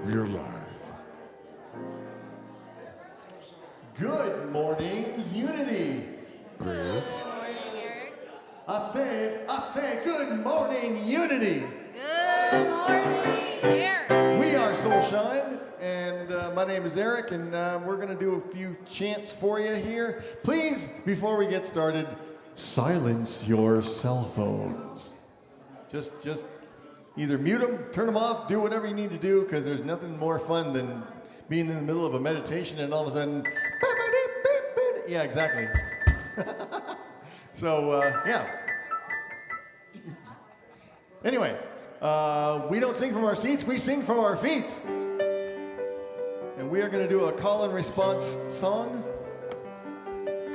We're live. Good morning, Unity. Good morning, Eric. I say, good morning, Unity. Good morning, Eric. We are Soulshine, and my name is Eric, and we're going to do a few chants for you here. Please, before we get started, silence your cell phones. Just either mute them, turn them off, do whatever you need to do, because there's nothing more fun than being in the middle of a meditation and all of a sudden, yeah, exactly. So, yeah. Anyway, we don't sing from our seats, we sing from our feet. And we are going to do a call and response song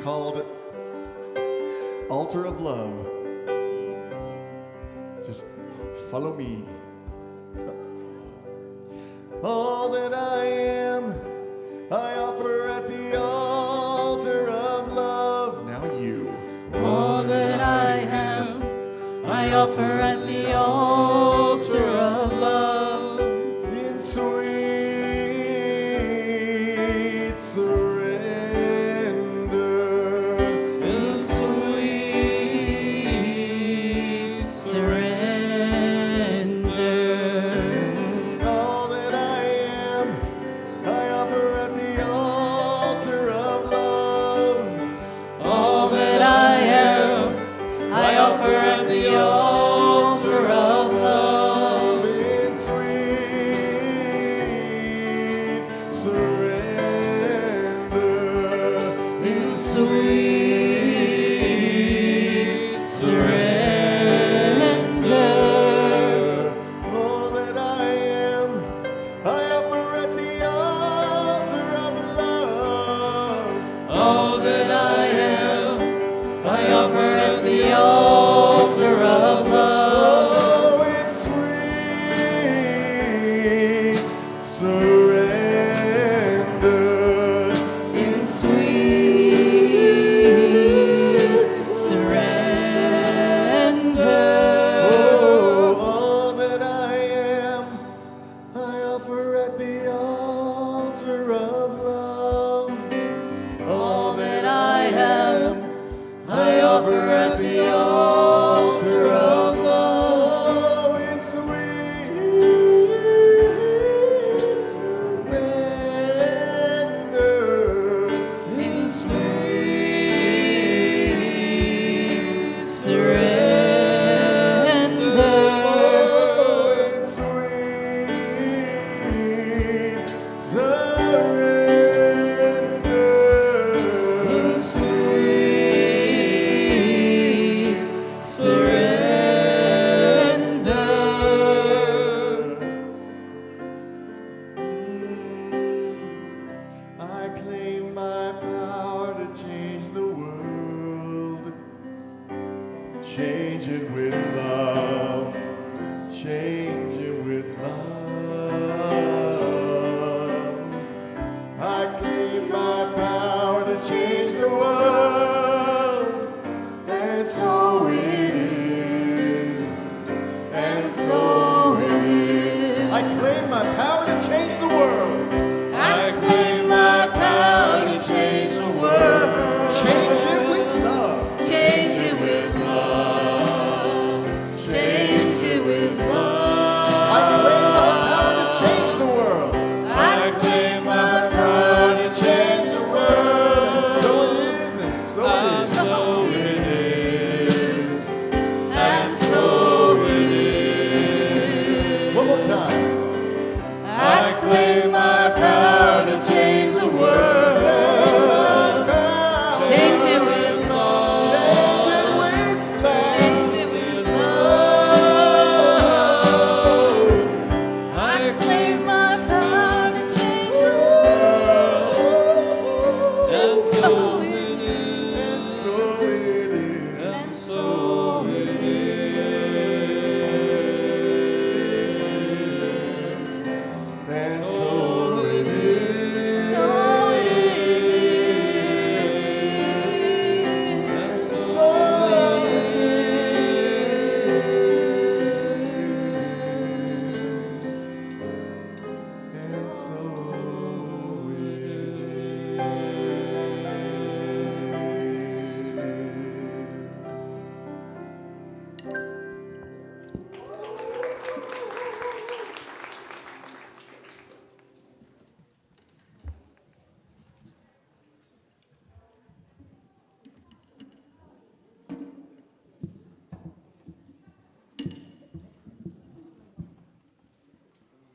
called Altar of Love. Just follow me. All that I am, I offer at the altar of love. Now you. All that I am, I offer at the altar of love. In sweet surrender. In sweet surrender. All that I am, I offer at the altar of love. All that I am, I offer at the altar of love.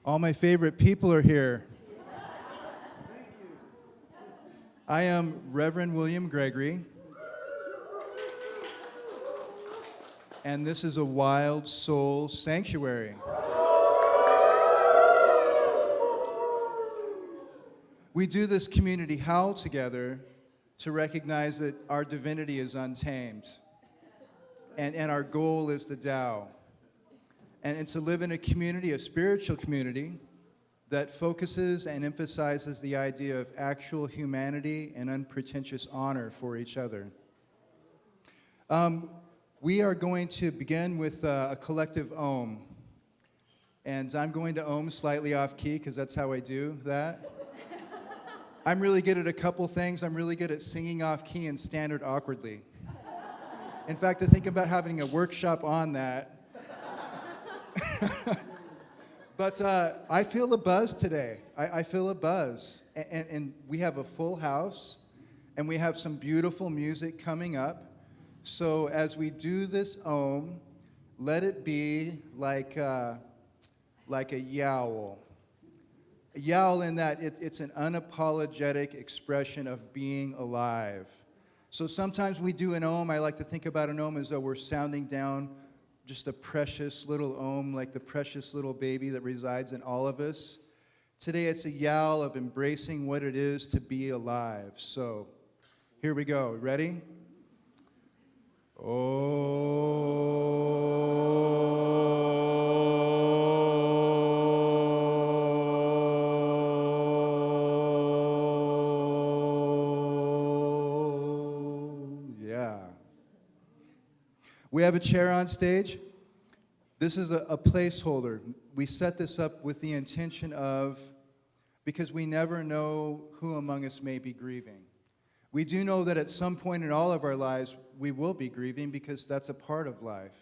All my favorite people are here. I am Reverend William Gregory, and this is a Wild Soul Sanctuary. We do this community howl together to recognize that our divinity is untamed, and our goal is the Tao. And to live in a community, a spiritual community, that focuses and emphasizes the idea of actual humanity and unpretentious honor for each other. We are going to begin with a collective Om. And I'm going to Om slightly off key because that's how I do that. I'm really good at a couple things. I'm really good at singing off key and standard awkwardly. In fact, I think about having a workshop on that. But I feel a buzz today. I feel a buzz. And we have a full house, and we have some beautiful music coming up. So as we do this Om, let it be like a yowl. A yowl in that it's an unapologetic expression of being alive. So sometimes we do an Om. I like to think about an Om as though we're sounding down just a precious little Om, like the precious little baby that resides in all of us. Today it's a yowl of embracing what it is to be alive. So here we go. Ready? Yeah. We have a chair on stage. This is a placeholder. We set this up with the intention of, because we never know who among us may be grieving. We do know that at some point in all of our lives, we will be grieving because that's a part of life.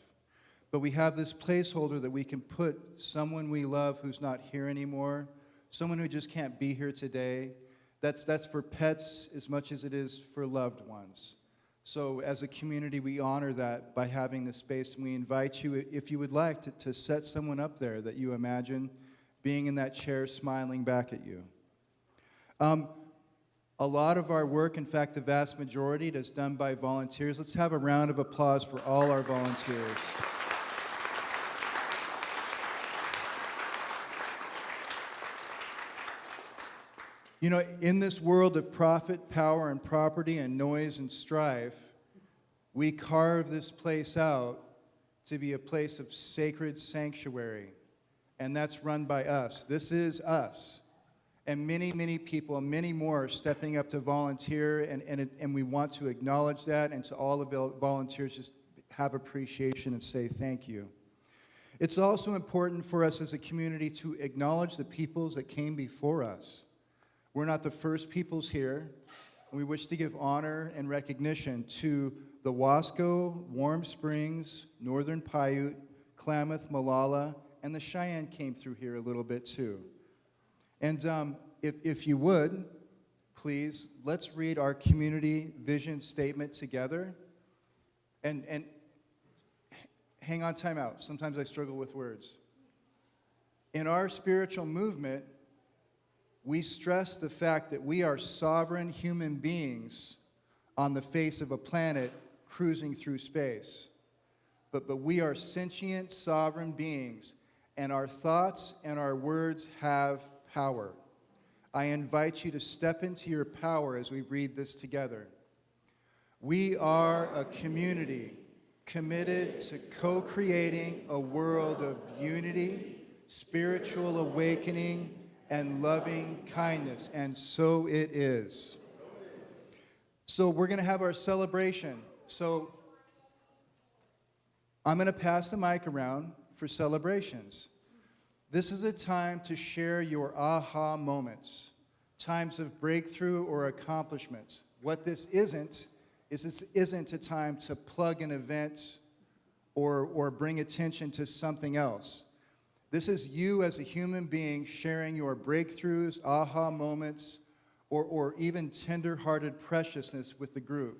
But we have this placeholder that we can put someone we love who's not here anymore, someone who just can't be here today. That's for pets as much as it is for loved ones. So as a community, we honor that by having this space, and we invite you, if you would like, to set someone up there that you imagine being in that chair smiling back at you. A lot of our work, in fact, the vast majority, is done by volunteers. Let's have a round of applause for all our volunteers. You know, in this world of profit, power, and property, and noise and strife, we carve this place out to be a place of sacred sanctuary, and that's run by us. This is us. And many, many people, many more are stepping up to volunteer, and we want to acknowledge that, and to all the volunteers, just have appreciation and say thank you. It's also important for us as a community to acknowledge the peoples that came before us. We're not the first peoples here, and we wish to give honor and recognition to the Wasco, Warm Springs, Northern Paiute, Klamath, Malala, and the Cheyenne came through here a little bit too. And if you would, please, let's read our community vision statement together. And hang on, time out. Sometimes I struggle with words. In our spiritual movement, we stress the fact that we are sovereign human beings on the face of a planet cruising through space. But we are sentient, sovereign beings, and our thoughts and our words have power. I invite you to step into your power as we read this together. We are a community committed to co-creating a world of unity, spiritual awakening, and loving kindness, and so it is. So we're going to have our celebration. So I'm going to pass the mic around for celebrations. This is a time to share your aha moments, times of breakthrough or accomplishments. What this isn't a time to plug an event or bring attention to something else. This is you as a human being sharing your breakthroughs, aha moments, or even tender-hearted preciousness with the group.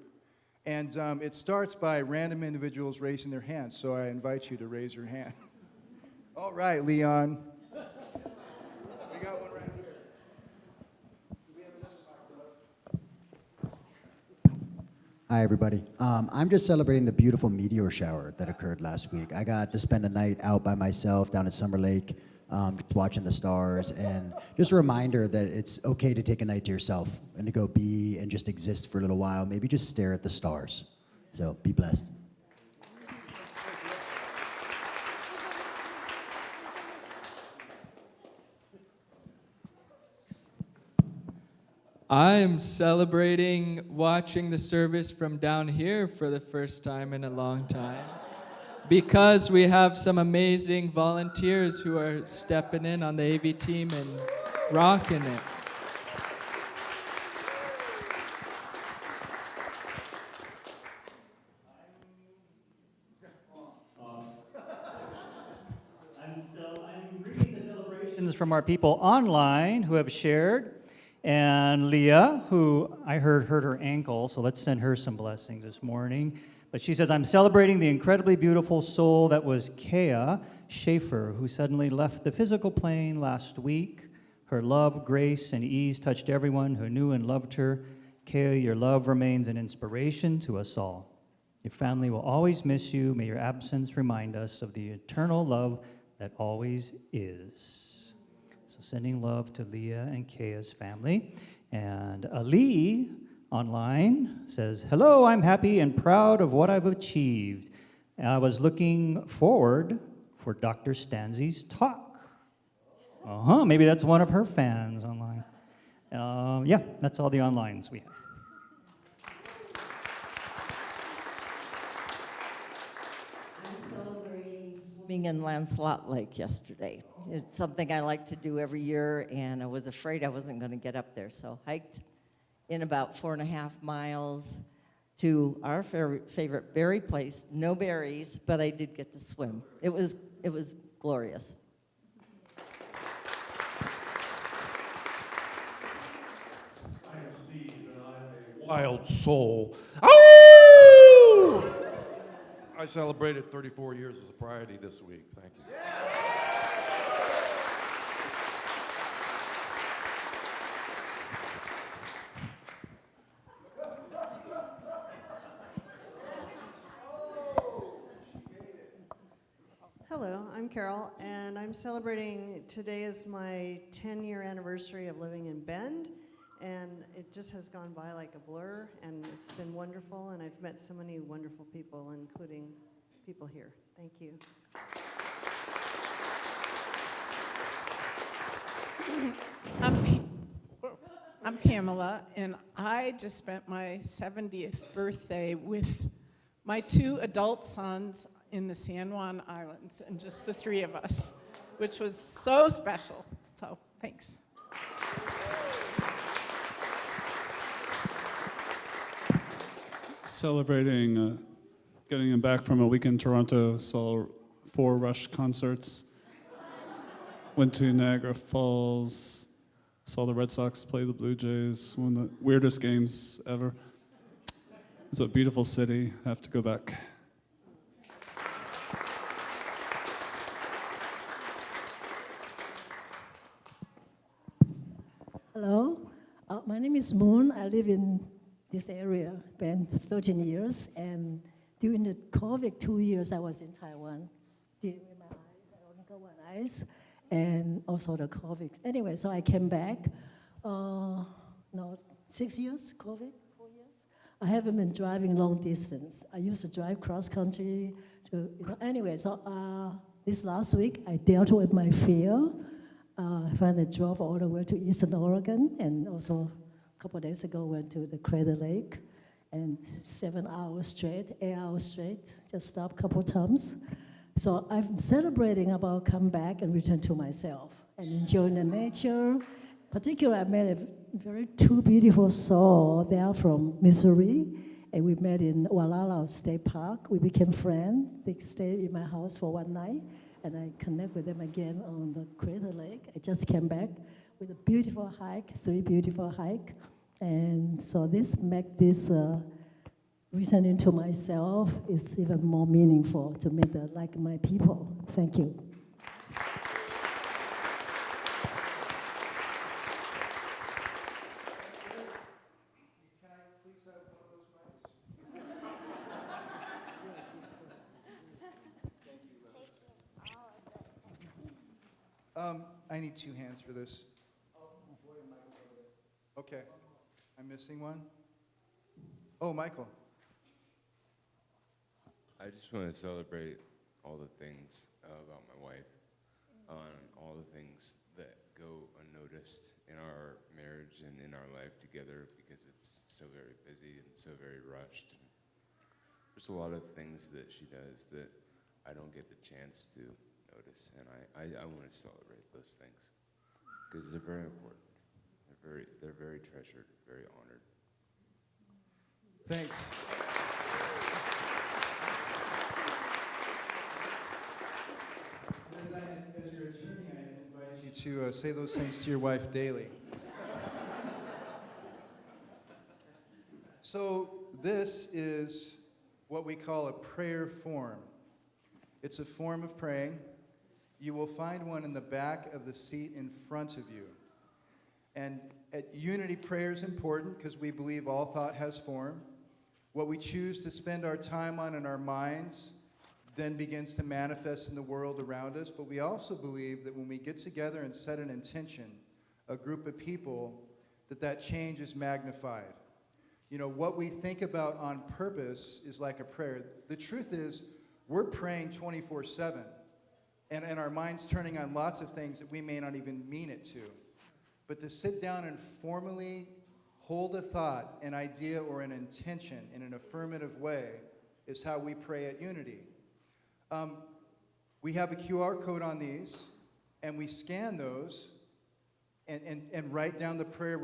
And it starts by random individuals raising their hands, so I invite you to raise your hand. All right, Leon. Hi, everybody. I'm just celebrating the beautiful meteor shower that occurred last week. I got to spend a night out by myself down at Summer Lake, just watching the stars, and just a reminder that it's okay to take a night to yourself and to go be and just exist for a little while. Maybe just stare at the stars. So be blessed. I'm celebrating watching the service from down here for the first time in a long time because we have some amazing volunteers who are stepping in on the AV team and rocking it. I'm reading the celebrations from our people online who have shared. And Leah, who I heard hurt her ankle, so let's send her some blessings this morning. But she says, I'm celebrating the incredibly beautiful soul that was Kea Schaefer, who suddenly left the physical plane last week. Her love, grace, and ease touched everyone who knew and loved her. Kea, your love remains an inspiration to us all. Your family will always miss you. May your absence remind us of the eternal love that always is. So sending love to Leah and Kea's family. And Ali online says, hello, I'm happy and proud of what I've achieved. I was looking forward for Dr. Stanzie's talk. Maybe that's one of her fans online. Yeah, that's all the onlines we have. Swimming in Lancelot Lake yesterday. It's something I like to do every year, and I was afraid I wasn't going to get up there, so hiked in about 4.5 miles to our favorite berry place. No berries, but I did get to swim. It was glorious. I am Steve, and I'm a wild soul. Oh! I celebrated 34 years of sobriety this week. Thank you. Hello, I'm Carol, and I'm celebrating, today is my 10-year anniversary of living in Bend, and it just has gone by like a blur, and it's been wonderful, and I've met so many wonderful people, including people here. Thank you. I'm Pamela, and I just spent my 70th birthday with my 2 adult sons in the San Juan Islands, and just the 3 of us, which was so special. So, thanks. Celebrating getting him back from a week in Toronto, saw 4 Rush concerts, went to Niagara Falls, saw the Red Sox play the Blue Jays, one of the weirdest games ever. It's a beautiful city, I have to go back. Hello, my name is Moon. I live in this area, been 13 years, and during the COVID 2 years, I was in Taiwan. Dealing with my eyes, I only got one eyes, and also the COVID. Anyway, so I came back, 6 years, COVID, 4 years. I haven't been driving long distance. I used to drive cross country anyway, so this last week, I dealt with my fear. I finally drove all the way to Eastern Oregon, and also a couple of days ago went to the Crater Lake, and 7 hours straight, 8 hours straight, just stopped a couple of times. So I'm celebrating about come back and return to myself and enjoying the nature. Particularly, I met a very 2 beautiful souls. They are from Missouri, and we met in Walala State Park. We became friends. They stayed in my house for one night, and I connect with them again on the Crater Lake. I just came back with a beautiful hike, 3 beautiful hike. And so this make this returning to myself is even more meaningful to meet like my people. Thank you. I need 2 hands for this. Okay. I'm missing one. Oh, Michael. I just want to celebrate all the things about my wife, on all the things that go unnoticed in our marriage and in our life together because it's so very busy and so very rushed. And there's a lot of things that she does that I don't get the chance to notice, and I want to celebrate those things because they're very important. They're very treasured, very honored. Thanks. As your attorney, I invite you to say those things to your wife daily. So this is what we call a prayer form. It's a form of praying. You will find one in the back of the seat in front of you. And at Unity, prayer is important because we believe all thought has form. What we choose to spend our time on in our minds then begins to manifest in the world around us. But we also believe that when we get together and set an intention, a group of people, that change is magnified. You know, what we think about on purpose is like a prayer. The truth is, we're praying 24/7, and our mind's turning on lots of things that we may not even mean it to. But to sit down and formally hold a thought, an idea, or an intention in an affirmative way is how we pray at Unity. We have a QR code on these, and we scan those and write down the prayer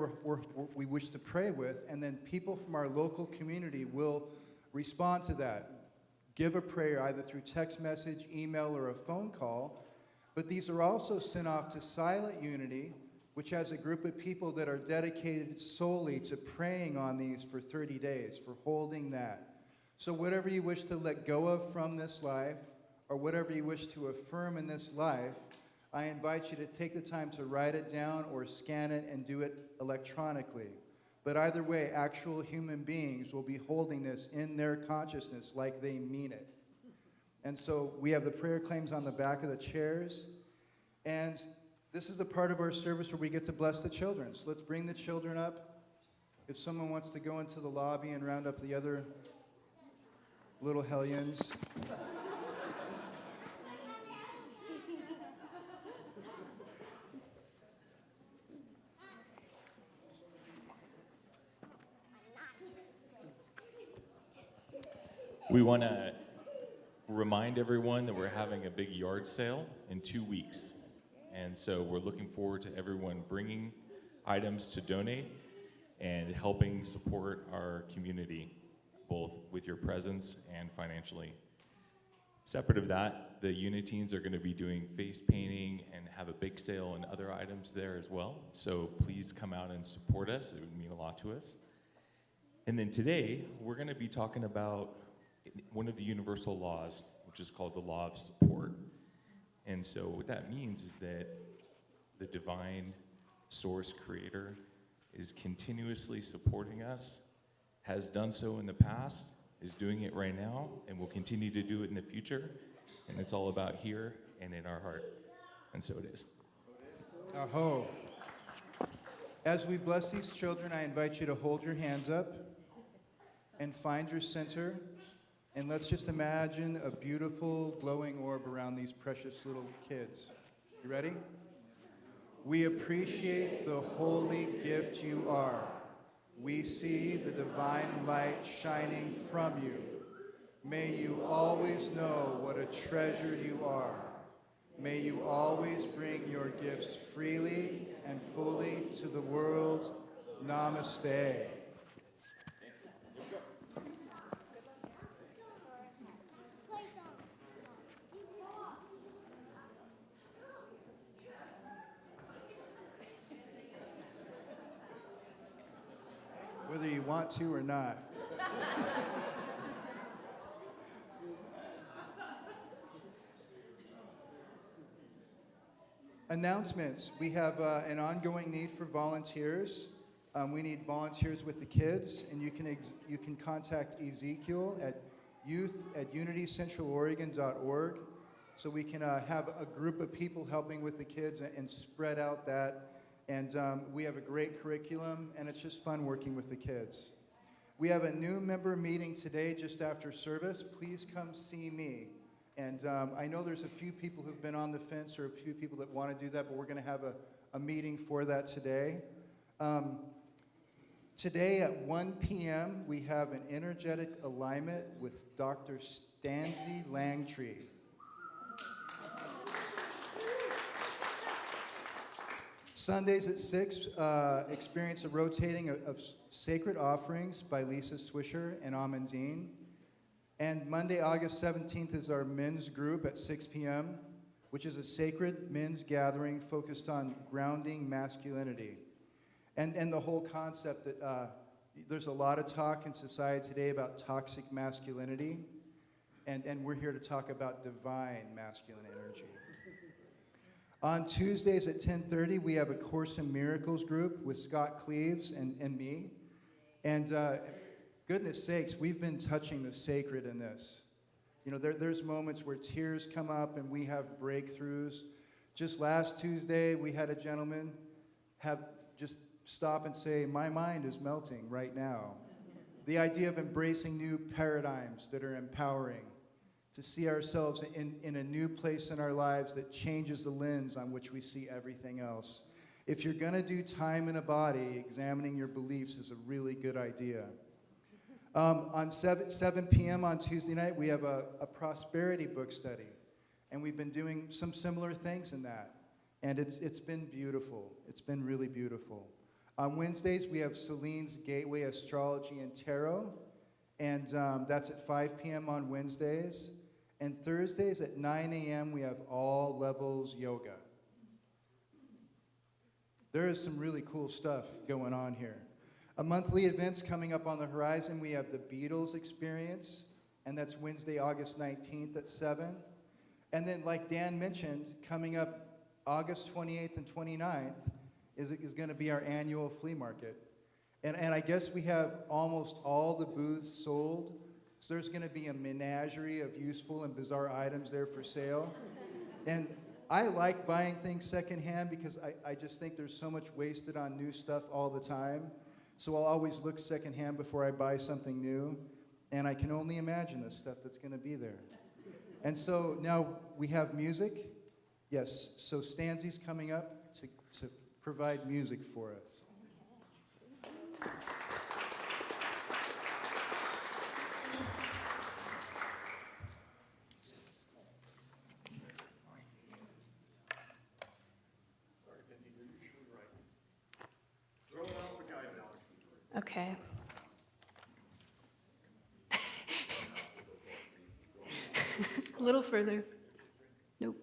we wish to pray with, and then people from our local community will respond to that. Give a prayer either through text message, email, or a phone call. But these are also sent off to Silent Unity, which has a group of people that are dedicated solely to praying on these for 30 days, for holding that. So whatever you wish to let go of from this life, or whatever you wish to affirm in this life, I invite you to take the time to write it down or scan it and do it electronically. But either way, actual human beings will be holding this in their consciousness like they mean it. And so we have the prayer claims on the back of the chairs. And this is the part of our service where we get to bless the children. So let's bring the children up. If someone wants to go into the lobby and round up the other little hellions. We want to remind everyone that we're having a big yard sale in 2 weeks. And so we're looking forward to everyone bringing items to donate and helping support our community, both with your presence and financially. Separate of that, the Uniteens are going to be doing face painting and have a big sale and other items there as well. So please come out and support us. It would mean a lot to us. And then today, we're going to be talking about one of the universal laws, which is called the law of support. And so what that means is that the divine source creator is continuously supporting us, has done so in the past, is doing it right now, and will continue to do it in the future. And it's all about here and in our heart. And so it is. Aho. As we bless these children, I invite you to hold your hands up and find your center. And let's just imagine a beautiful glowing orb around these precious little kids. You ready? We appreciate the holy gift you are. We see the divine light shining from you. May you always know what a treasure you are. May you always bring your gifts freely and fully to the world. Namaste. Whether you want to or not. Announcements. We have an ongoing need for volunteers. We need volunteers with the kids, and you can contact Ezekiel at youth@unitycentraloregon.org so we can have a group of people helping with the kids and spread out that. And we have a great curriculum, and it's just fun working with the kids. We have a new member meeting today just after service. Please come see me. And I know there's a few people who've been on the fence or a few people that want to do that, but we're going to have a meeting for that today. Today at 1 p.m., we have an energetic alignment with Dr. Stanzie Langtree. Sundays at 6, experience a rotating of sacred offerings by Lisa Swisher and Amandine. And Monday, August 17th is our men's group at 6 p.m., which is a sacred men's gathering focused on grounding masculinity. And the whole concept that there's a lot of talk in society today about toxic masculinity, and we're here to talk about divine masculine energy. On Tuesdays at 10:30, we have a Course in Miracles group with Scott Cleaves and me. And goodness sakes, we've been touching the sacred in this. You know, there's moments where tears come up and we have breakthroughs. Just last Tuesday, we had a gentleman have just stop and say, my mind is melting right now. The idea of embracing new paradigms that are empowering, to see ourselves in a new place in our lives that changes the lens on which we see everything else. If you're going to do time in a body, examining your beliefs is a really good idea. On 7 p.m. on Tuesday night, we have a prosperity book study. And we've been doing some similar things in that. And it's been beautiful. It's been really beautiful. On Wednesdays, we have Celine's Gateway Astrology and Tarot. And that's at 5 p.m. on Wednesdays. And Thursdays at 9 a.m., we have All Levels Yoga. There is some really cool stuff going on here. A monthly events coming up on the horizon. We have the Beatles Experience, and that's Wednesday, August 19th at 7. And then, like Dan mentioned, coming up August 28th and 29th is going to be our annual flea market. And I guess we have almost all the booths sold. So there's going to be a menagerie of useful and bizarre items there for sale. And I like buying things secondhand because I just think there's so much wasted on new stuff all the time. So I'll always look secondhand before I buy something new. And I can only imagine the stuff that's going to be there. And so now we have music. Yes, so Stanzie's coming up to provide music for us. Okay. A little further. Nope.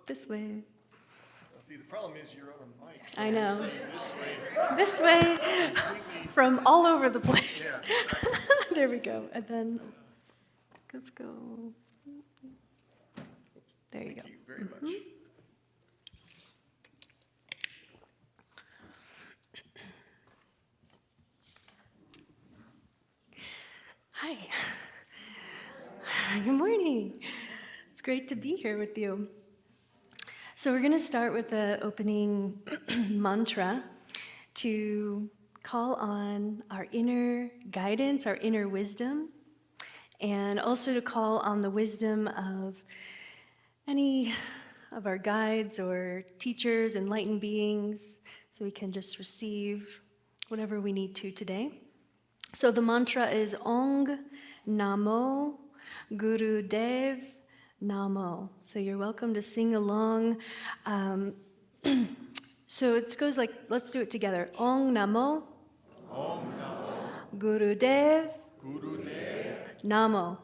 This way. See, the problem is you're on a mic. So I know. This way. This way. From all over the place. Yeah. There we go. And then let's go. There you go. Thank you very much. Hi. Good morning. It's great to be here with you. So we're going to start with the opening mantra to call on our inner guidance, our inner wisdom, and also to call on the wisdom of any of our guides or teachers, enlightened beings, so we can just receive whatever we need to today. So the mantra is Ong Namo Guru Dev Namo. So you're welcome to sing along. So it goes like, let's do it together. Ong Namo. Om Namo. Guru Dev. Guru Dev. Namo.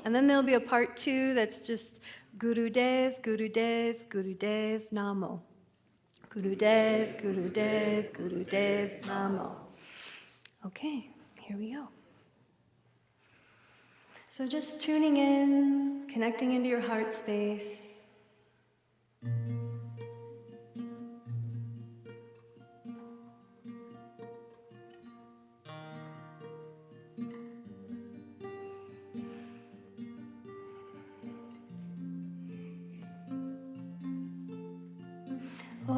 And then there'll be a part 2 that's just Guru Dev, Guru Dev, Guru Dev Namo. Guru Dev, Guru Dev, Guru Dev Namo. Okay, here we go. So just tuning in, connecting into your heart space. From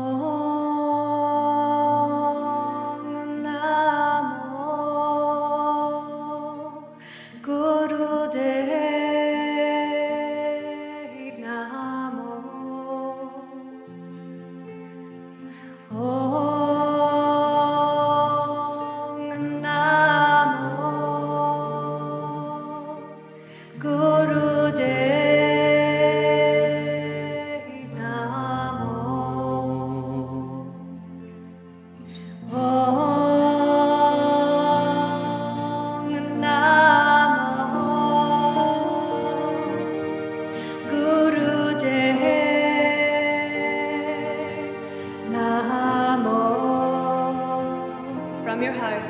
your heart.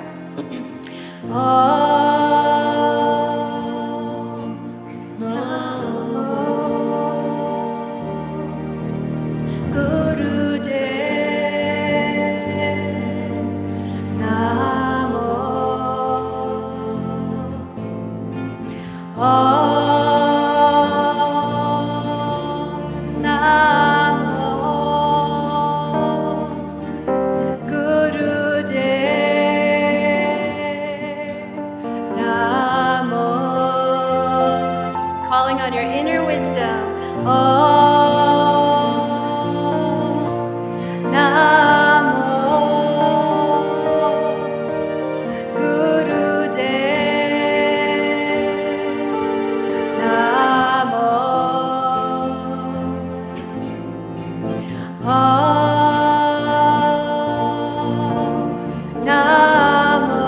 Calling on your inner wisdom. Namo Gurudev. Namo Namo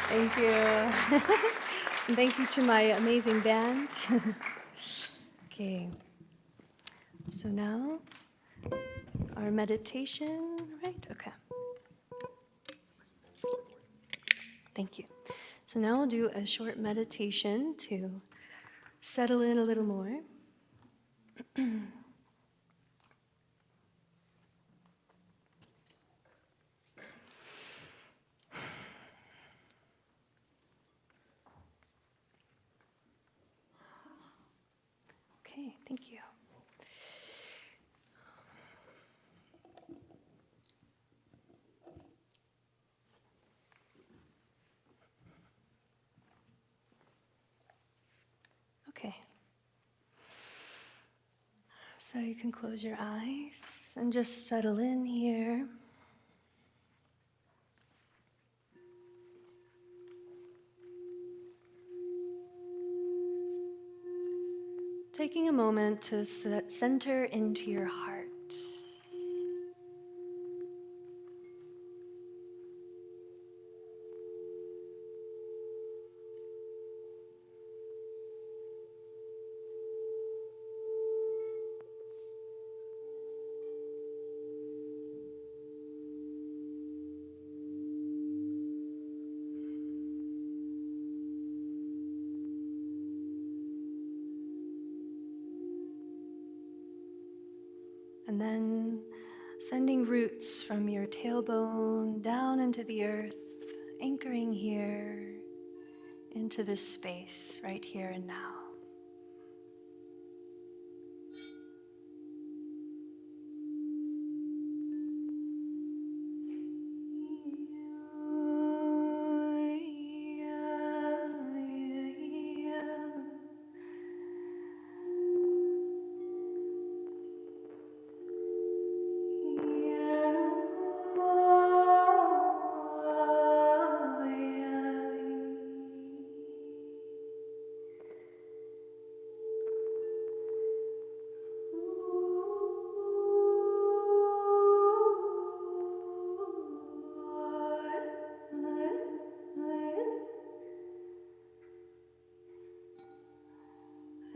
Thank you. And thank you to my amazing band. Okay. So now, our meditation, right? Okay. Thank you. So now we'll do a short meditation to settle in a little more. Okay, thank you. So you can close your eyes and just settle in here. Taking a moment to center into your heart. And then sending roots from your tailbone down into the earth, anchoring here into this space right here and now.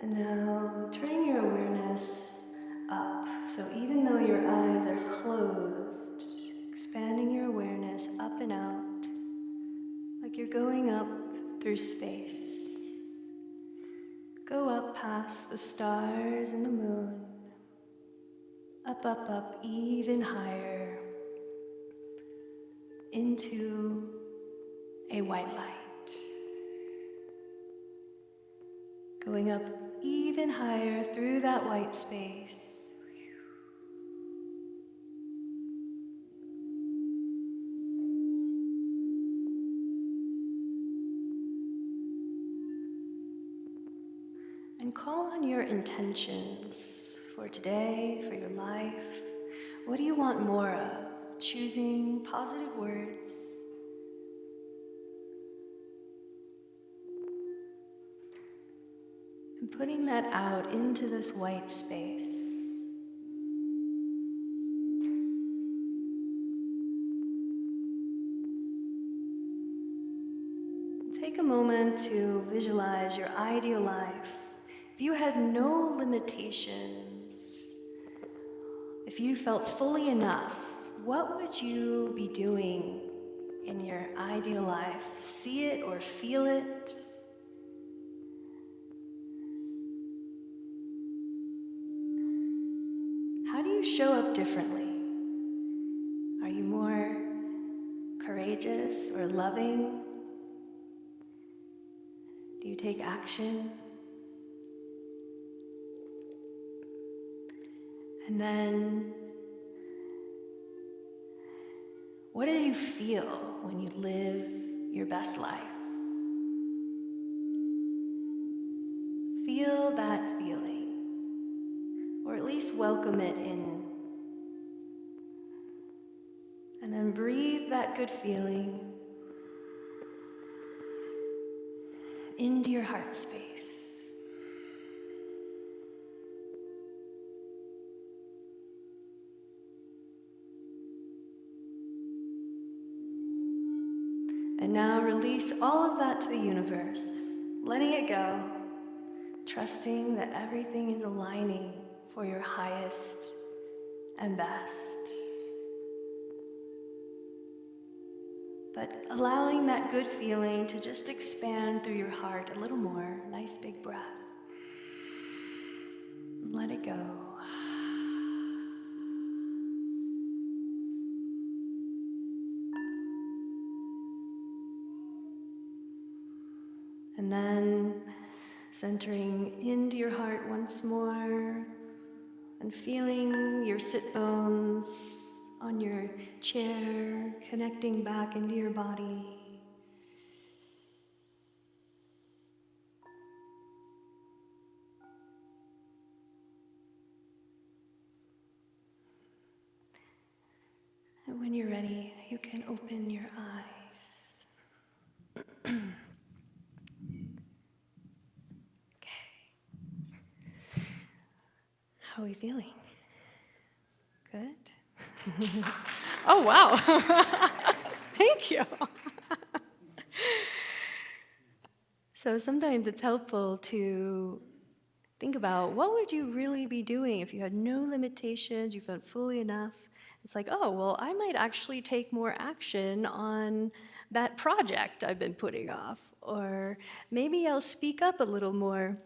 And now turning your awareness up. So even though your eyes are closed, expanding your awareness up and out, like you're going up through space. Go up past the stars and the moon, up, up, up, even higher, into a white light. Going up even higher through that white space. And call on your intentions for today, for your life. What do you want more of? Choosing positive words. And putting that out into this white space. Take a moment to visualize your ideal life. If you had no limitations, if you felt fully enough, what would you be doing in your ideal life? See it or feel it? How do you show up differently? Are you more courageous or loving? Do you take action? And then, what do you feel when you live your best life? Feel that feeling, or at least welcome it in. And then breathe that good feeling into your heart space. And now release all of that to the universe, letting it go, trusting that everything is aligning for your highest and best. But allowing that good feeling to just expand through your heart a little more. Nice big breath. Let it go. And then centering into your heart once more and feeling your sit bones on your chair, connecting back into your body. And when you're ready, you can open your eyes. Okay. How are we feeling? Good? Oh, wow. Thank you. So sometimes it's helpful to think about what would you really be doing if you had no limitations, you felt fully enough. It's like, oh, well, I might actually take more action on that project I've been putting off, or maybe I'll speak up a little more.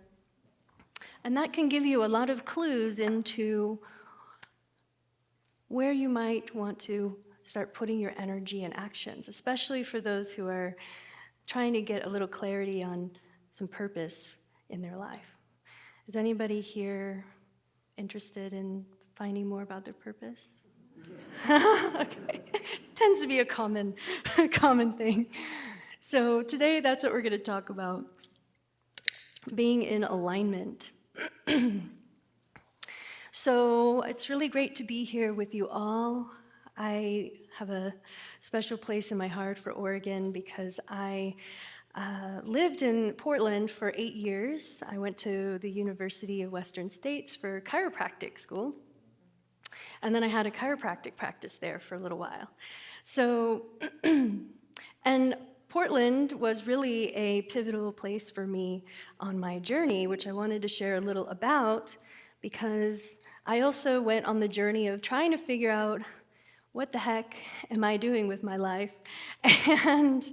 And that can give you a lot of clues into where you might want to start putting your energy and actions, especially for those who are trying to get a little clarity on some purpose in their life. Is anybody here interested in finding more about their purpose? Okay. Tends to be a common thing. So today, that's what we're going to talk about, being in alignment. So it's really great to be here with you all. I have a special place in my heart for Oregon because I lived in Portland for 8 years. I went to the University of Western States for chiropractic school. And then I had a chiropractic practice there for a little while. So, and Portland was really a pivotal place for me on my journey, which I wanted to share a little about, because I also went on the journey of trying to figure out what the heck am I doing with my life, and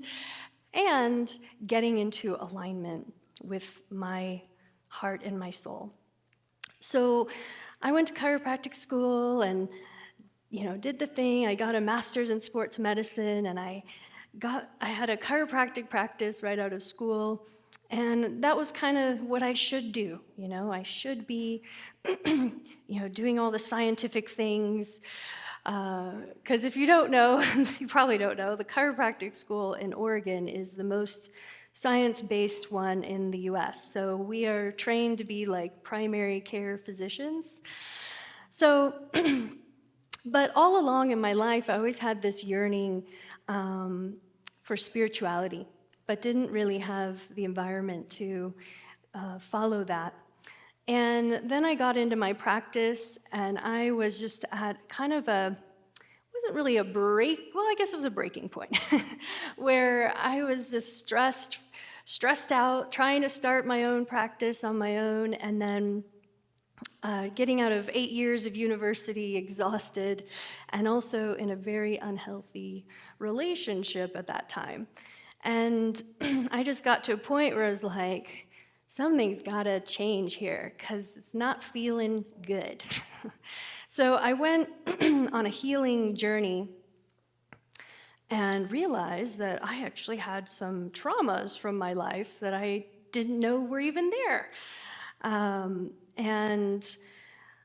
getting into alignment with my heart and my soul. So I went to chiropractic school and, did the thing. I got a master's in sports medicine, and I had a chiropractic practice right out of school, and that was kind of what I should do. I should be, doing all the scientific things. Because if you don't know, you probably don't know, the chiropractic school in Oregon is the most science-based one in the US. So we are trained to be like primary care physicians. So, but all along in my life, I always had this yearning for spirituality, but didn't really have the environment to follow that. And then I got into my practice, and I was just at kind of wasn't really a break, well, I guess it was a breaking point, where I was just stressed out, trying to start my own practice on my own, and then getting out of 8 years of university exhausted, and also in a very unhealthy relationship at that time. And I just got to a point where I was like, something's gotta change here, because it's not feeling good. So I went on a healing journey and realized that I actually had some traumas from my life that I didn't know were even there. And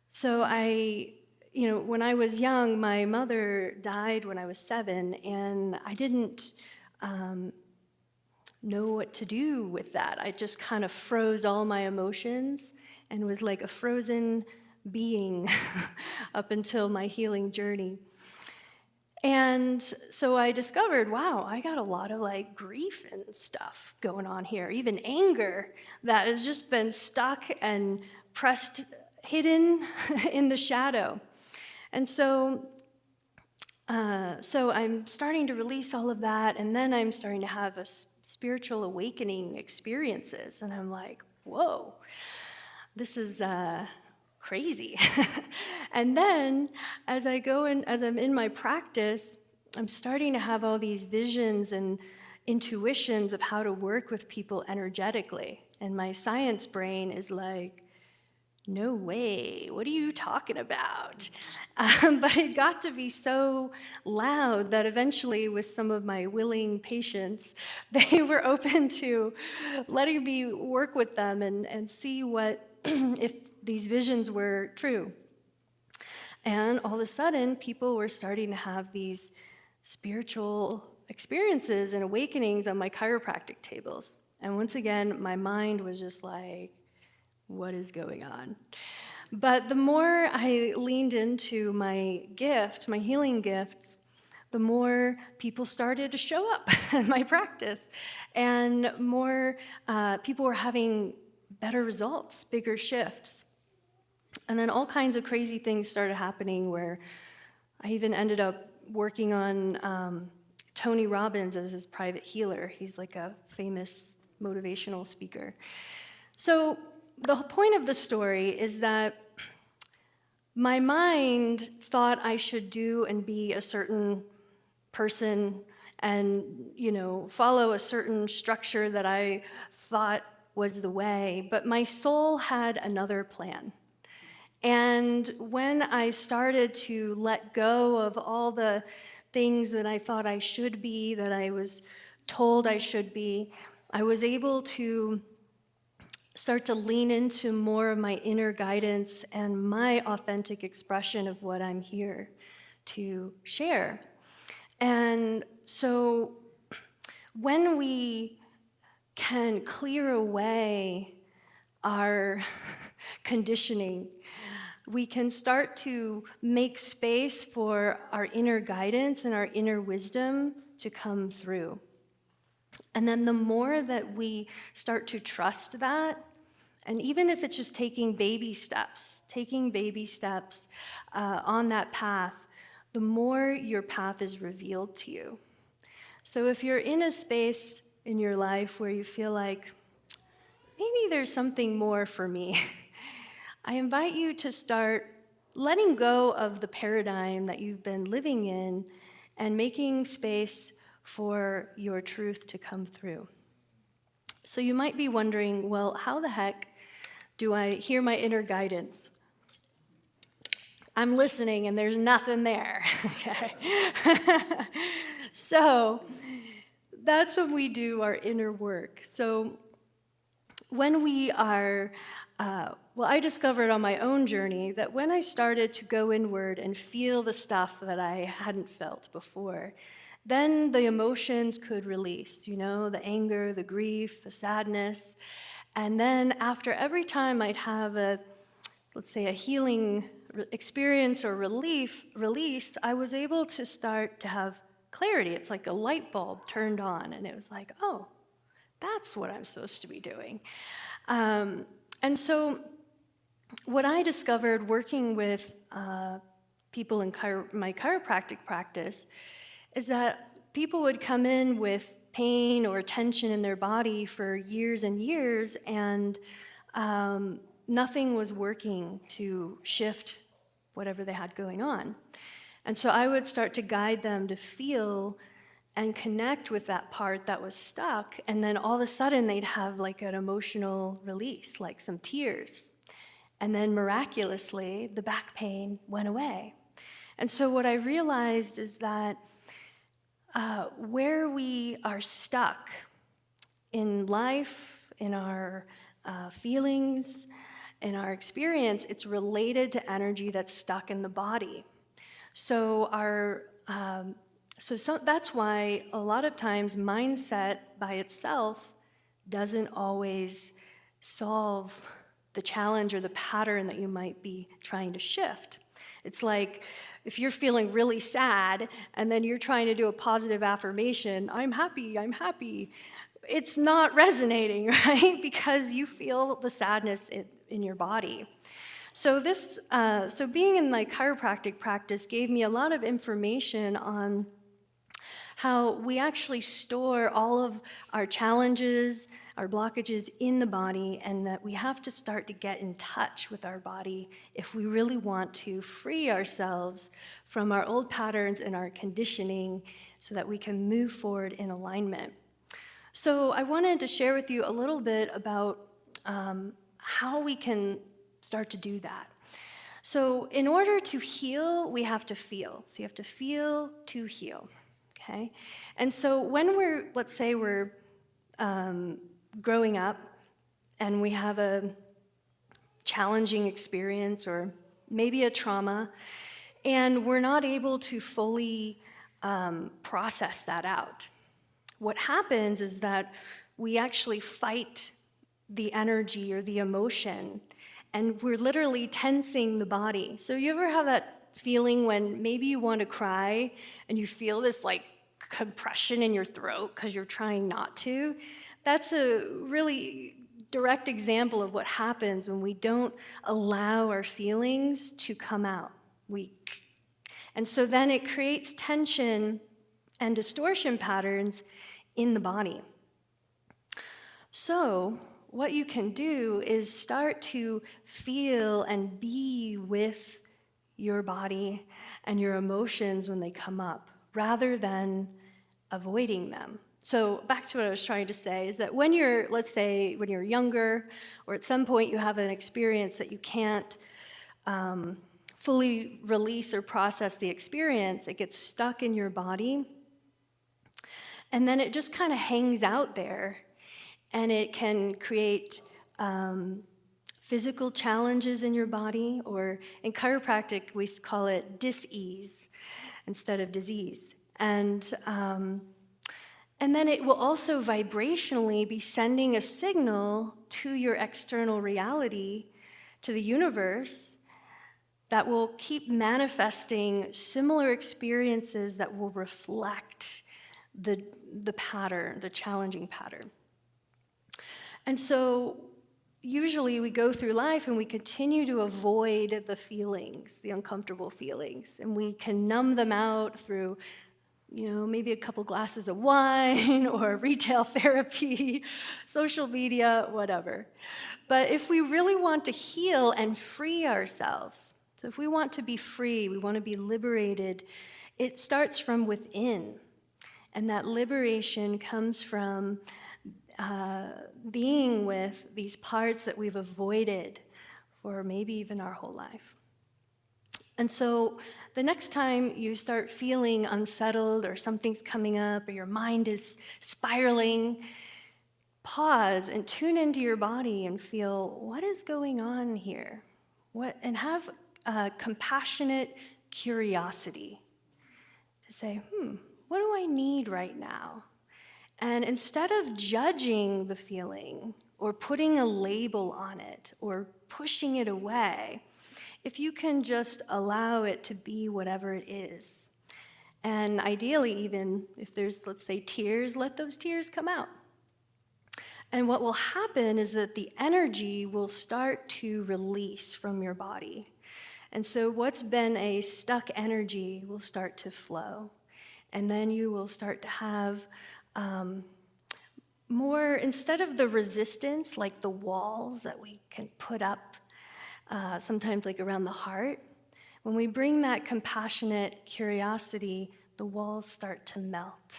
so when I was young, my mother died when I was 7, and I didn't know what to do with that. I just kind of froze all my emotions and was like a frozen being up until my healing journey. And so I discovered, wow, I got a lot of grief and stuff going on here, even anger that has just been stuck and hidden in the shadow. And so I'm starting to release all of that, and then I'm starting to have spiritual awakening experiences, and I'm like, whoa, this is crazy. And then as I'm in my practice, I'm starting to have all these visions and intuitions of how to work with people energetically, and my science brain is like, no way, what are you talking about? But it got to be so loud that eventually, with some of my willing patients, they were open to letting me work with them and see what, if these visions were true. And all of a sudden, people were starting to have these spiritual experiences and awakenings on my chiropractic tables. And once again, my mind was just like, what is going on? But the more I leaned into my gift, my healing gifts, the more people started to show up in my practice, and more people were having better results, bigger shifts. And then all kinds of crazy things started happening where I even ended up working on Tony Robbins as his private healer. He's like a famous motivational speaker. So the point of the story is that my mind thought I should do and be a certain person and, follow a certain structure that I thought was the way, but my soul had another plan. And when I started to let go of all the things that I thought I should be, that I was told I should be, I was able to start to lean into more of my inner guidance and my authentic expression of what I'm here to share. And so when we can clear away our conditioning, we can start to make space for our inner guidance and our inner wisdom to come through. And then the more that we start to trust that, and even if it's just taking baby steps on that path, the more your path is revealed to you. So if you're in a space in your life where you feel like, maybe there's something more for me, I invite you to start letting go of the paradigm that you've been living in and making space for your truth to come through. So you might be wondering, well, how the heck do I hear my inner guidance? I'm listening and there's nothing there, okay? So that's when we do our inner work. So when we are, I discovered on my own journey that when I started to go inward and feel the stuff that I hadn't felt before, then the emotions could release, the anger, the grief, the sadness. And then after every time I'd have let's say a healing experience or release, I was able to start to have clarity. It's like a light bulb turned on, and it was like, oh, that's what I'm supposed to be doing. And so what I discovered working with people in my chiropractic practice is that people would come in with pain or tension in their body for years and years, and nothing was working to shift whatever they had going on. And so I would start to guide them to feel and connect with that part that was stuck, and then all of a sudden they'd have like an emotional release, like some tears. And then miraculously, the back pain went away. And so what I realized is that where we are stuck in life, in our feelings, in our experience, it's related to energy that's stuck in the body. So that's why a lot of times mindset by itself doesn't always solve the challenge or the pattern that you might be trying to shift. It's like if you're feeling really sad and then you're trying to do a positive affirmation, I'm happy, it's not resonating, right? Because you feel the sadness in your body. So being in my chiropractic practice gave me a lot of information on how we actually store all of our challenges, our blockages in the body, and that we have to start to get in touch with our body if we really want to free ourselves from our old patterns and our conditioning so that we can move forward in alignment. So I wanted to share with you a little bit about how we can start to do that. So in order to heal, we have to feel. So you have to feel to heal, okay? And so when let's say we're growing up and we have a challenging experience or maybe a trauma, and we're not able to fully process that out, what happens is that we actually fight the energy or the emotion, and we're literally tensing the body. So you ever have that feeling when maybe you want to cry and you feel this like compression in your throat because you're trying not to? That's a really direct example of what happens when we don't allow our feelings to come out. And so then it creates tension and distortion patterns in the body. So what you can do is start to feel and be with your body and your emotions when they come up, rather than avoiding them. So back to what I was trying to say is that when you're, let's say, when you're younger, or at some point you have an experience that you can't fully release or process the experience, it gets stuck in your body, and then it just kind of hangs out there, and it can create physical challenges in your body, or in chiropractic, we call it dis-ease instead of disease. And then it will also vibrationally be sending a signal to your external reality, to the universe, that will keep manifesting similar experiences that will reflect the pattern, the challenging pattern. And so usually we go through life and we continue to avoid the feelings, the uncomfortable feelings, and we can numb them out through maybe a couple glasses of wine or retail therapy, social media, whatever. But if we really want to heal and free ourselves, so if we want to be free, we want to be liberated, it starts from within. And that liberation comes from being with these parts that we've avoided for maybe even our whole life. And so the next time you start feeling unsettled or something's coming up or your mind is spiraling, pause and tune into your body and feel, what is going on here? And have compassionate curiosity to say, what do I need right now? And instead of judging the feeling or putting a label on it or pushing it away, if you can just allow it to be whatever it is, and ideally even if there's, let's say, tears, let those tears come out. And what will happen is that the energy will start to release from your body. And so what's been a stuck energy will start to flow. And then you will start to have more, instead of the resistance, like the walls that we can put up, sometimes like around the heart, when we bring that compassionate curiosity, the walls start to melt.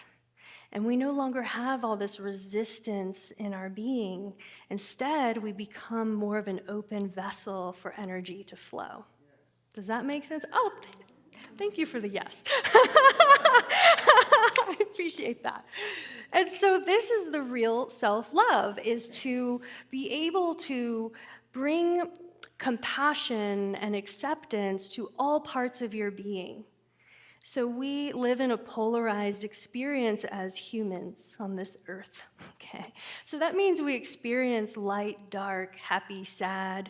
And we no longer have all this resistance in our being. Instead, we become more of an open vessel for energy to flow. Does that make sense? Oh, thank you for the yes. I appreciate that. And so this is the real self-love, is to be able to bring compassion and acceptance to all parts of your being. So we live in a polarized experience as humans on this earth, okay? So that means we experience light, dark, happy, sad,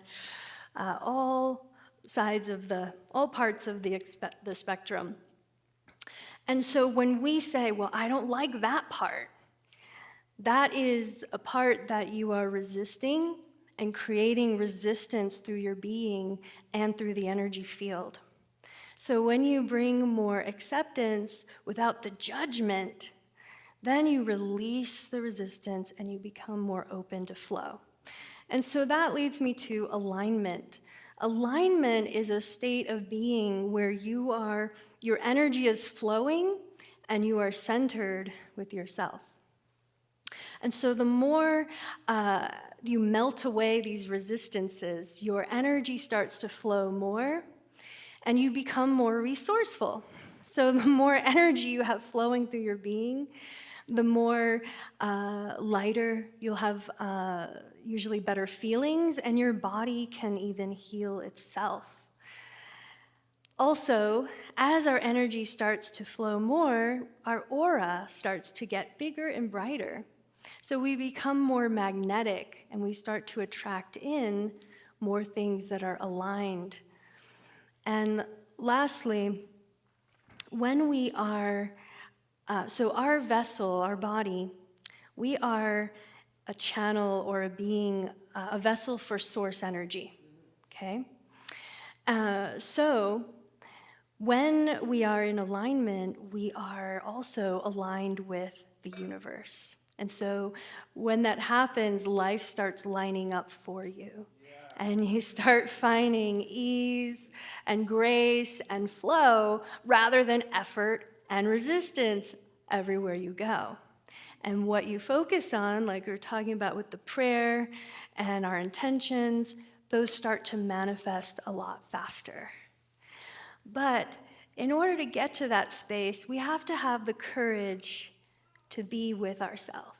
all parts of the spectrum. And so when we say, well, I don't like that part, that is a part that you are resisting and creating resistance through your being and through the energy field. So when you bring more acceptance without the judgment, then you release the resistance and you become more open to flow. And so that leads me to alignment. Alignment is a state of being where your energy is flowing and you are centered with yourself. And so the more you melt away these resistances, your energy starts to flow more and you become more resourceful. So the more energy you have flowing through your being, the more lighter you'll have, usually better feelings, and your body can even heal itself. Also, as our energy starts to flow more, our aura starts to get bigger and brighter. So we become more magnetic, and we start to attract in more things that are aligned. And lastly, when we are, so our vessel, our body, we are a channel or a being, a vessel for source energy, okay? So when we are in alignment, we are also aligned with the universe. And so when that happens, life starts lining up for you. And you start finding ease and grace and flow rather than effort and resistance everywhere you go. And what you focus on, like we were talking about with the prayer and our intentions, those start to manifest a lot faster. But in order to get to that space, we have to have the courage to be with ourselves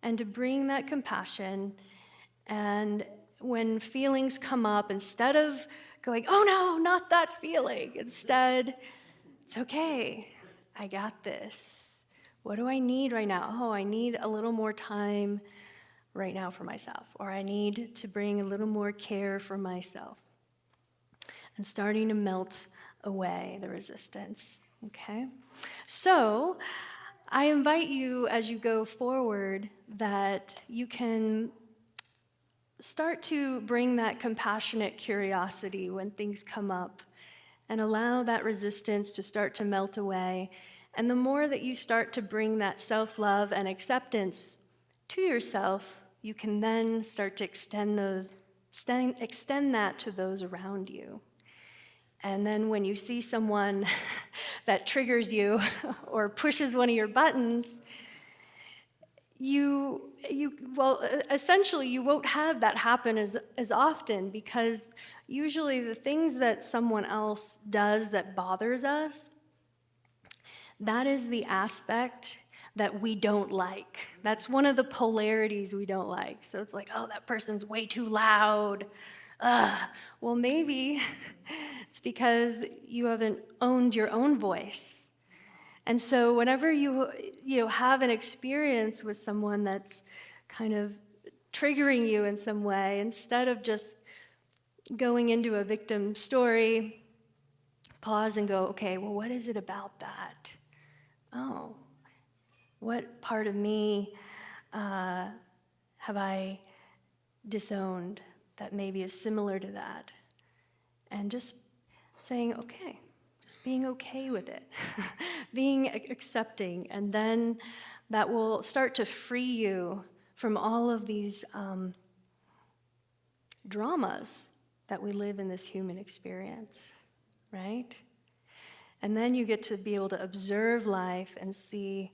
and to bring that compassion. And when feelings come up, instead of going, oh no, not that feeling, instead, it's okay, I got this. What do I need right now? Oh, I need a little more time right now for myself, or I need to bring a little more care for myself. And starting to melt away the resistance, okay? So I invite you as you go forward that you can start to bring that compassionate curiosity when things come up and allow that resistance to start to melt away. And the more that you start to bring that self-love and acceptance to yourself, you can then start to extend that to those around you. And then when you see someone that triggers you or pushes one of your buttons, essentially you won't have that happen as often, because usually the things that someone else does that bothers us, that is the aspect that we don't like. That's one of the polarities we don't like. So it's like, oh, that person's way too loud. Well, maybe it's because you haven't owned your own voice. And so whenever you have an experience with someone that's kind of triggering you in some way, instead of just going into a victim story, pause and go, okay, well, what is it about that? Oh, what part of me have I disowned that maybe is similar to that? And just saying, okay, just being okay with it, being accepting, and then that will start to free you from all of these dramas that we live in this human experience, right? And then you get to be able to observe life and see,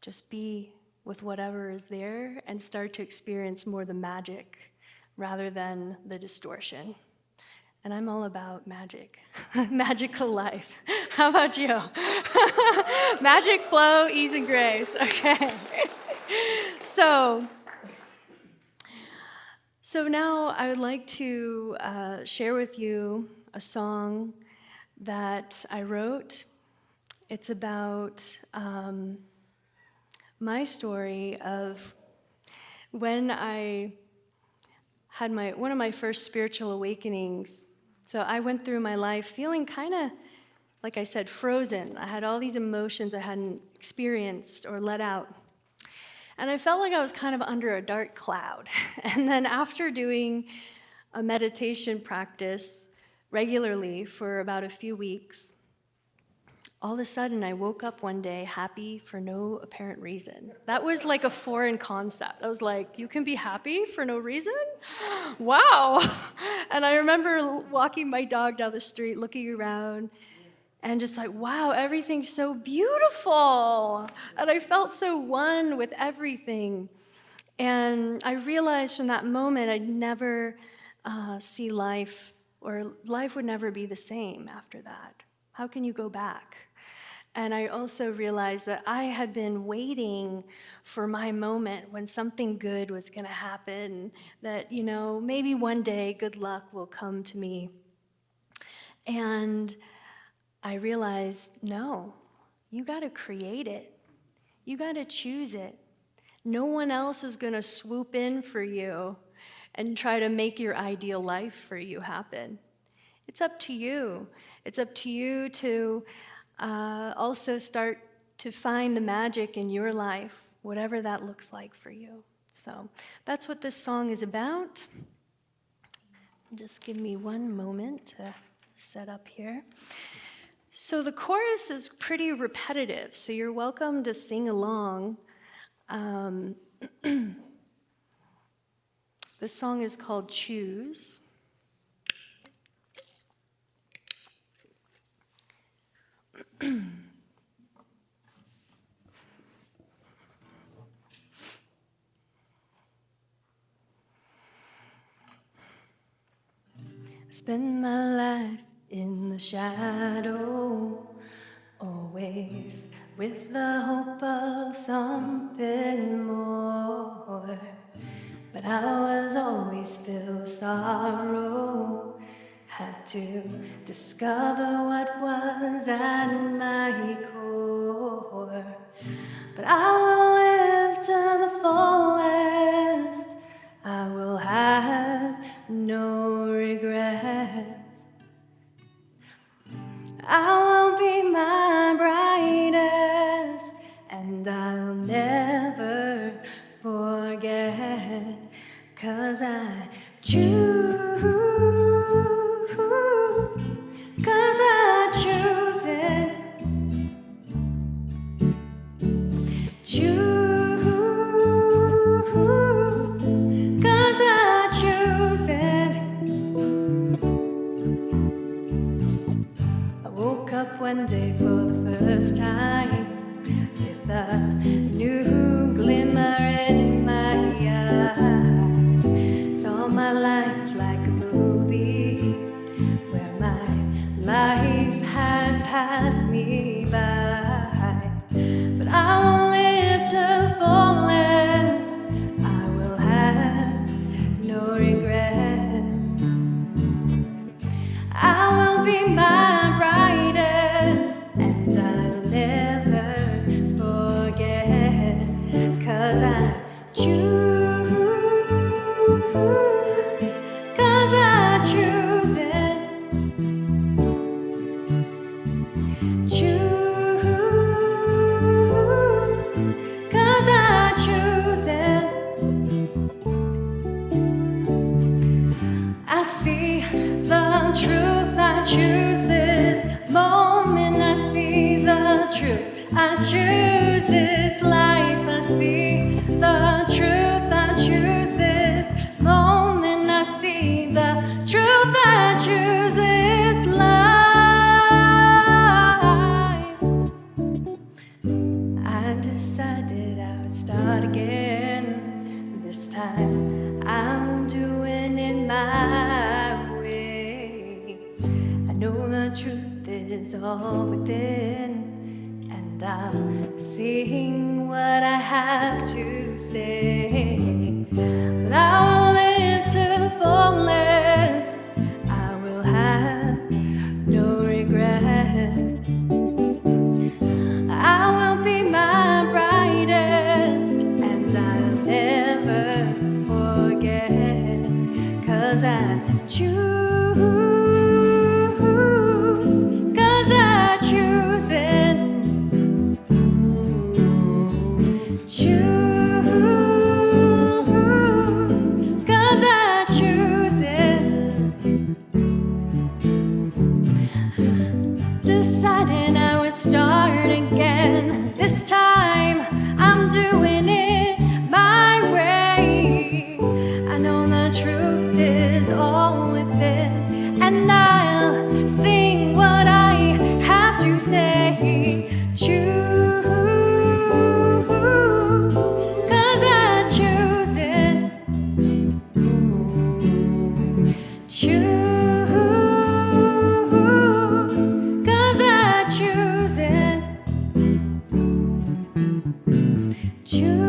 just be with whatever is there and start to experience more the magic rather than the distortion. And I'm all about magic, magical life. How about you? Magic, flow, ease, and grace. Okay. So now I would like to share with you a song that I wrote. It's about my story of when I had one of my first spiritual awakenings. So I went through my life feeling kind of, like I said, frozen. I had all these emotions I hadn't experienced or let out. And I felt like I was kind of under a dark cloud. And then after doing a meditation practice regularly for about a few weeks, all of a sudden I woke up one day happy for no apparent reason. That was like a foreign concept. I was like, you can be happy for no reason? Wow. And I remember walking my dog down the street, looking around, and just like, wow, everything's so beautiful. And I felt so one with everything. And I realized from that moment I'd never see life, or life would never be the same after that. How can you go back? And I also realized that I had been waiting for my moment when something good was going to happen, that, maybe one day good luck will come to me. And I realized, no, you got to create it. You got to choose it. No one else is going to swoop in for you and try to make your ideal life for you happen. It's up to you. It's up to you to also start to find the magic in your life, whatever that looks like for you. So that's what this song is about. Just give me one moment to set up here. So the chorus is pretty repetitive, so you're welcome to sing along. This song is called Choose. Spend my life in the shadow, always with the hope of something more. But I was always filled with sorrow, had to discover what was at my core. But I will live to the fullest, I will have no regrets. I will be my brightest, and I'll never forget, 'cause I choose, 'cause I choose it. Choose, 'cause I choose it. I woke up one day for the first time with a new glimmer in my eye. Saw my life like a movie where my life had passed me by. But I will live to the fullest, I will have no regrets. I will be my brightest, and I'll never forget, 'cause I choose, 'cause I choose it. Choose, 'cause I choose it. I see the truth, I choose this moment. I see the truth, I choose this life. I see the truth, I choose this moment. I see the truth, I choose this life. I decided I would start again. This time I'm doing it my way. I know the truth is all within, and I'm seeing what I have to say. But I will live to the fullest, I will have no regret. I will be my brightest, and I'll never forget, 'cause I choose, 'cause I choose it. Choose, 'cause I choose it. Deciding I would start again. This time I'm doing it my way. I know the truth is all within, and I'll sing what I have to say. Choose, 'cause I choose it. Choose, 'cause I choose it. Choose.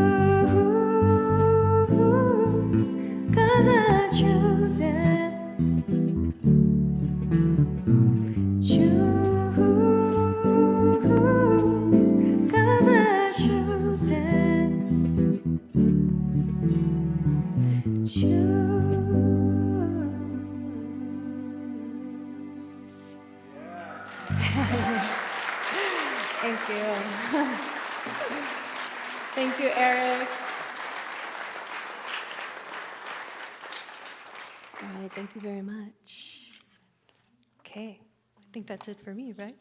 Thank you, Eric. All right, thank you very much. Okay, I think that's it for me, right?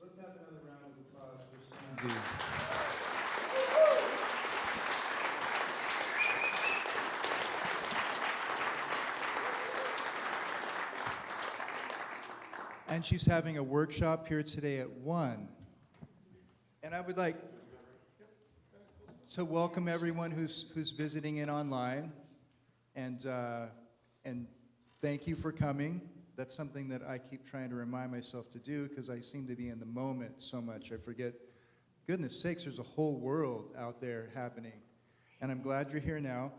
Let's have another round of applause for Stanzie. And she's having a workshop here today at 1. And I would like to welcome everyone who's visiting in online, and thank you for coming. That's something that I keep trying to remind myself to do because I seem to be in the moment so much. I forget, goodness sakes, there's a whole world out there happening. And I'm glad you're here now.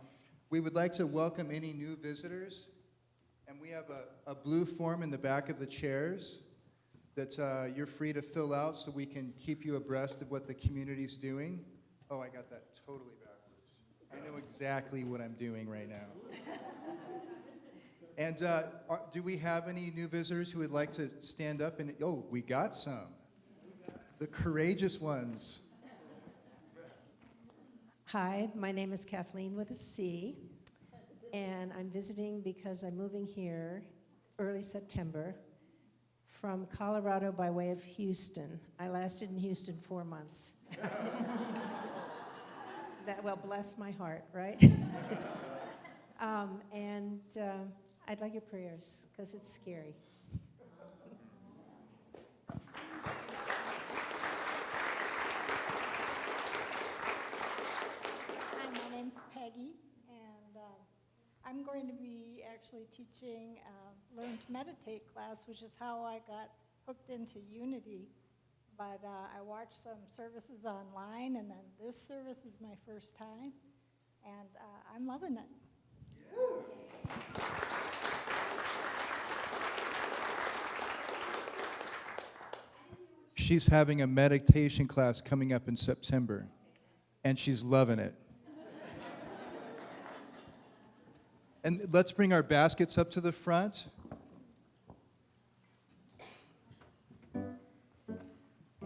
We would like to welcome any new visitors. And we have a blue form in the back of the chairs that you're free to fill out so we can keep you abreast of what the community's doing. Oh, I got that totally backwards. I know exactly what I'm doing right now. And do we have any new visitors who would like to stand up? And oh, we got some. The courageous ones. Hi, my name is Kathleen with a C, and I'm visiting because I'm moving here early September from Colorado by way of Houston. I lasted in Houston 4 months. That will bless my heart, right? I'd like your prayers because it's scary. Hi, my name's Peggy, and I'm going to be actually teaching a Learn to Meditate class, which is how I got hooked into Unity. But I watched some services online, and then this service is my first time, and I'm loving it. She's having a meditation class coming up in September, and she's loving it. And let's bring our baskets up to the front.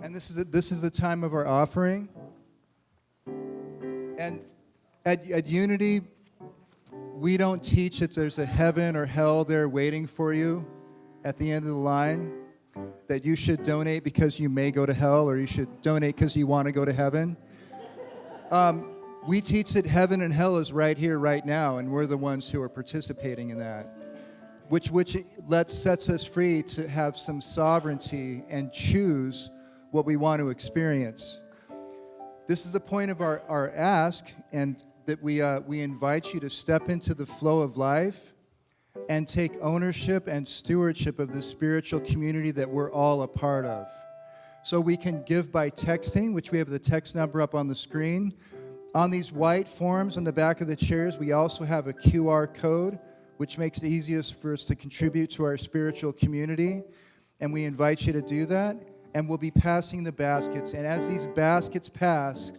And this is the time of our offering. And at Unity, we don't teach that there's a heaven or hell there waiting for you at the end of the line, that you should donate because you may go to hell or you should donate because you want to go to heaven. We teach that heaven and hell is right here, right now, and we're the ones who are participating in that, which sets us free to have some sovereignty and choose what we want to experience. This is the point of our ask, and that we invite you to step into the flow of life and take ownership and stewardship of the spiritual community that we're all a part of. So we can give by texting, which we have the text number up on the screen. On these white forms on the back of the chairs, we also have a QR code, which makes it easiest for us to contribute to our spiritual community. And we invite you to do that. And we'll be passing the baskets. And as these baskets pass,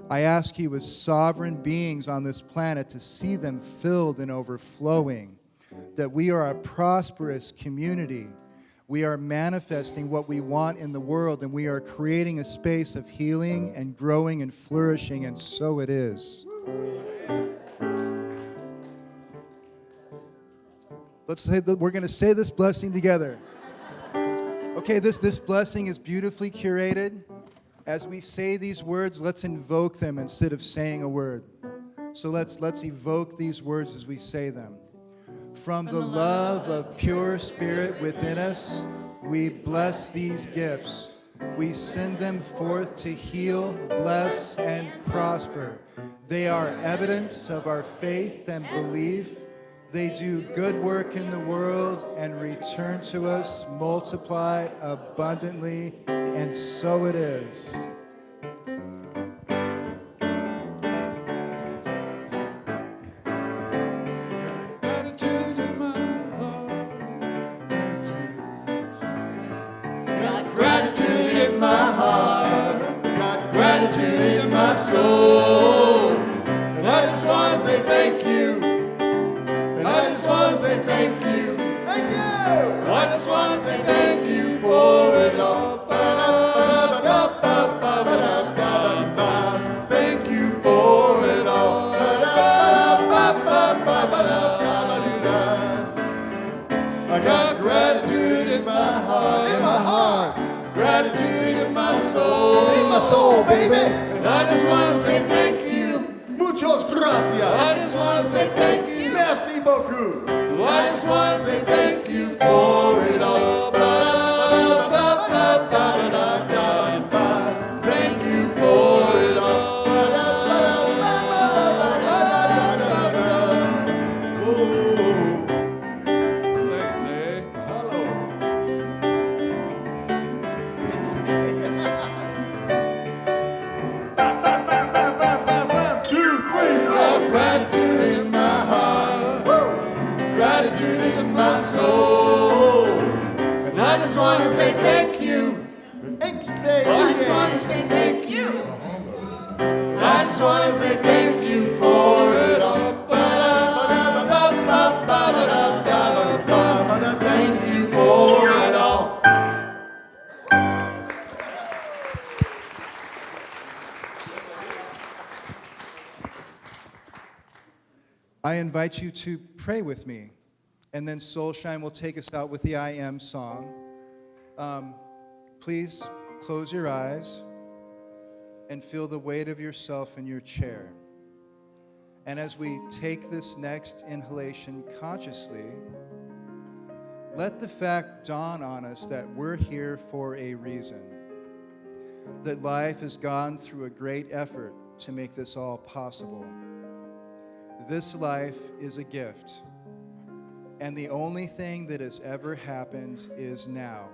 I ask you as sovereign beings on this planet to see them filled and overflowing, that we are a prosperous community. We are manifesting what we want in the world, and we are creating a space of healing and growing and flourishing, and so it is. Let's say that we're going to say this blessing together. Okay, this blessing is beautifully curated. As we say these words, let's invoke them instead of saying a word. So let's evoke these words as we say them. From the love of pure spirit within us, we bless these gifts. We send them forth to heal, bless, and prosper. They are evidence of our faith and belief. They do good work in the world and return to us multiplied abundantly, and so it is. Gratitude in my heart. Got gratitude in my heart, got gratitude in my soul. And I just want to say thank you. And I just want to say thank you. Thank you. I just want to say thank you for it all. Thank you for it all. I got gratitude in my heart. In my heart. Gratitude in my soul. In my soul, baby. And I just want to say thank you. Muchas gracias. I just want to say thank you. Merci beaucoup. I just want to say thank you for it all. Thank you for it all. Thanks, eh? Hello. Gratitude in my heart, gratitude in my soul, and I just want to say thank you. Thank you. I just want to say thank you. I just want to say thank you for it all. Thank you for it all. I invite you to pray with me, and then Soulshine will take us out with the I Am song. Please close your eyes and feel the weight of yourself in your chair. And as we take this next inhalation consciously, let the fact dawn on us that we're here for a reason, that life has gone through a great effort to make this all possible. This life is a gift, and the only thing that has ever happened is now.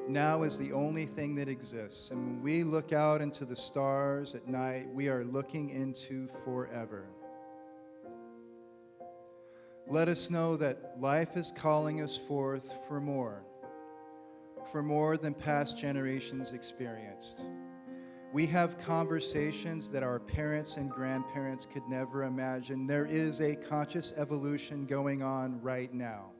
Now is the only thing that exists, and when we look out into the stars at night, we are looking into forever. Let us know that life is calling us forth for more than past generations experienced. We have conversations that our parents and grandparents could never imagine. There is a conscious evolution going on right now.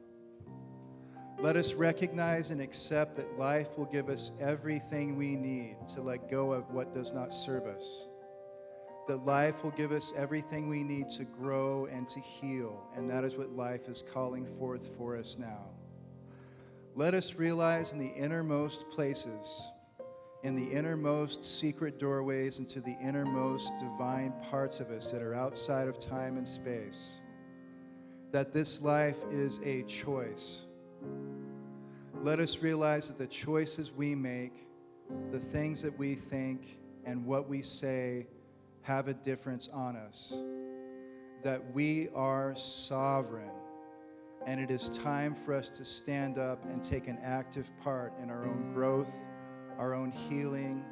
Let us recognize and accept that life will give us everything we need to let go of what does not serve us. That life will give us everything we need to grow and to heal, and that is what life is calling forth for us now. Let us realize in the innermost places, in the innermost secret doorways into the innermost divine parts of us that are outside of time and space, that this life is a choice. Let us realize that the choices we make, the things that we think, and what we say have a difference on us. That we are sovereign, and it is time for us to stand up and take an active part in our own growth, our own healing,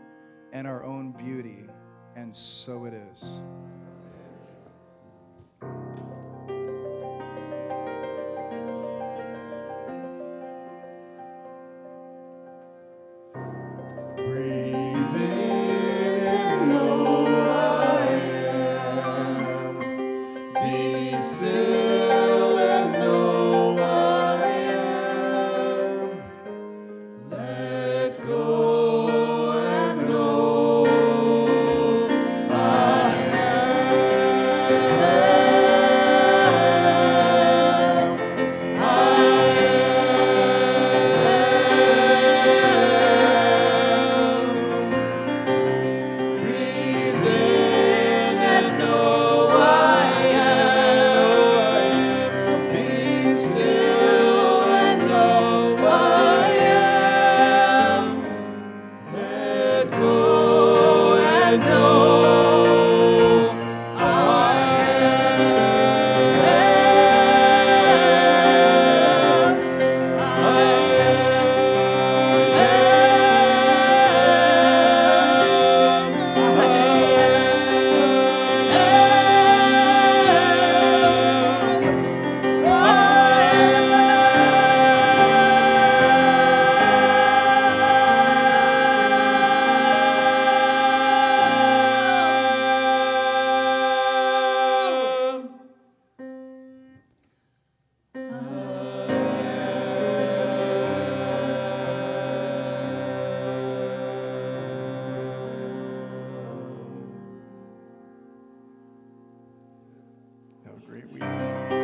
and our own beauty, and so it is. Let go and know I am. Have a great week.